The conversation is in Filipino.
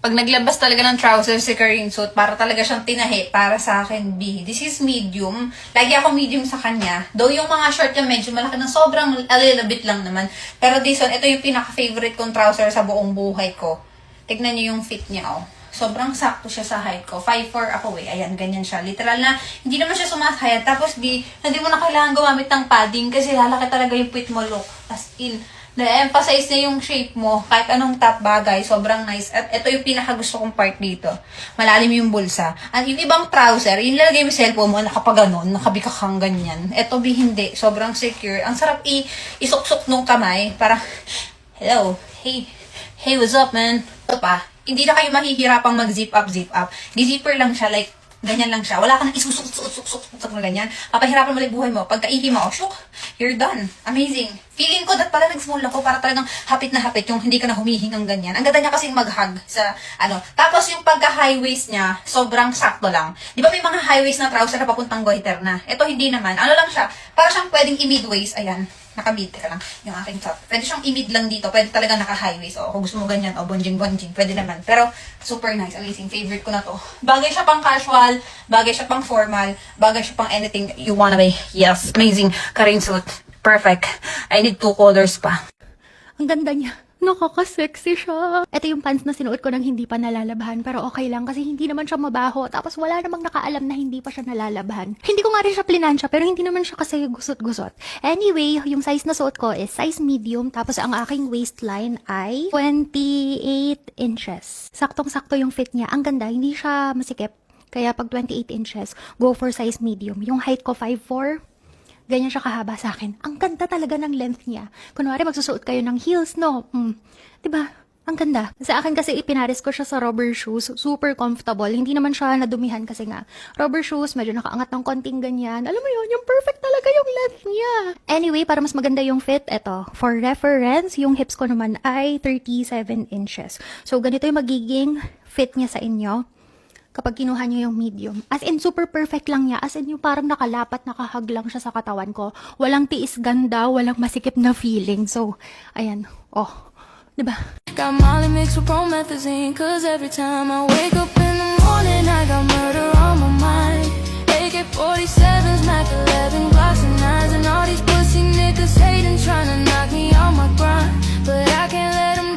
Pag naglabas talaga ng trousers si Karin Suit, para talaga siyang tinahi para sa akin, B. This is medium. Lagi ako medium sa kanya. Though yung mga short niya medyo malaki ng sobrang a little bit lang naman. Pero this one, ito yung pinaka-favorite kong trouser sa buong buhay ko. Tignan niyo yung fit niya, oh. Sobrang sakto siya sa height ko. 5'4" ako eh. Ayan, ganyan siya. Literal na, hindi naman siya sumasayad. Tapos B, hindi mo na kailangan gumamit ng padding kasi lalaki talaga yung fit mo look. As in, na-emphasize niya yung shape mo, kahit anong top bagay, sobrang nice. At ito yung pinakagusto kong part dito. Malalim yung bulsa. At yung ibang trouser, yung lalagay mo cellphone mo, nakapaganon, nakabikak kang ganyan. Ito B, hindi. Sobrang secure. Ang sarap isuksok nung kamay, para, hello, hey, what's up, man? Ito pa, hindi na kayo mahihirapang mag-zip up. Di-zipper lang siya, like, ganyan lang siya. Wala ka nang isusuk na ganyan. Papahirapan mo lang buhay mo. Pagka-ihi mo, shook, you're done. Amazing. Feeling ko that pala nag-small ako para talagang hapit na hapit yung hindi ka na humihingang ganyan. Ang ganda niya kasing mag-hug sa ano. Tapos yung pagka-high waist niya, sobrang sakto lang. Di ba may mga high waist na trouser na papuntang goiter na? Ito hindi naman. Ano lang siya, para siyang pwedeng i-mid waist. Ayan. Naka-mid ka lang yung aking top. Pwede siyang i-mid lang dito. Pwede talaga naka-high waist. O kung gusto mo ganyan, o bonjing-bonjing. Pwede naman. Pero super nice. Amazing. Favorite ko na to. Bagay siya pang casual. Bagay siya pang formal. Bagay siya pang anything you wanna be. Yes. Amazing. Karin Suit. Perfect. I need 2 colors pa. Ang ganda niya. Nakaka-sexy siya. Ito yung pants na sinuot ko nang hindi pa nalalabhan. Pero okay lang kasi hindi naman siya mabaho. Tapos wala namang nakaalam na hindi pa siya nalalabhan. Hindi ko nga rin siya plinansya pero hindi naman siya kasi gusot-gusot. Anyway, yung size na suot ko is size medium. Tapos ang aking waistline ay 28 inches. Saktong-sakto yung fit niya. Ang ganda. Hindi siya masikip. Kaya pag 28 inches, go for size medium. Yung height ko 5'4". Ganyan siya kahaba sa akin. Ang ganda talaga ng length niya. Kunwari magsusuot kayo ng heels, no? Diba? Ang ganda. Sa akin kasi ipinares ko siya sa rubber shoes. Super comfortable. Hindi naman siya nadumihan kasi nga. Rubber shoes, medyo nakaangat ng konting ganyan. Alam mo yun, yung perfect talaga yung length niya. Anyway, para mas maganda yung fit, eto. For reference, yung hips ko naman ay 37 inches. So, ganito yung magiging fit niya sa inyo kapag kinuha niyo yung medium. As in, super perfect lang niya. As in, yung parang nakalapat, nakahag lang siya sa katawan ko. Walang tiis ganda, walang masikip na feeling. So, ayan. Oh, diba? Got Molly mixed with promethazine, cause every time I wake up in the morning I got murder on my mind. AK-47s, Mac 11, Glocks and 9s, and all these pussy niggas hating, trying to knock me on my grind. But I can't let them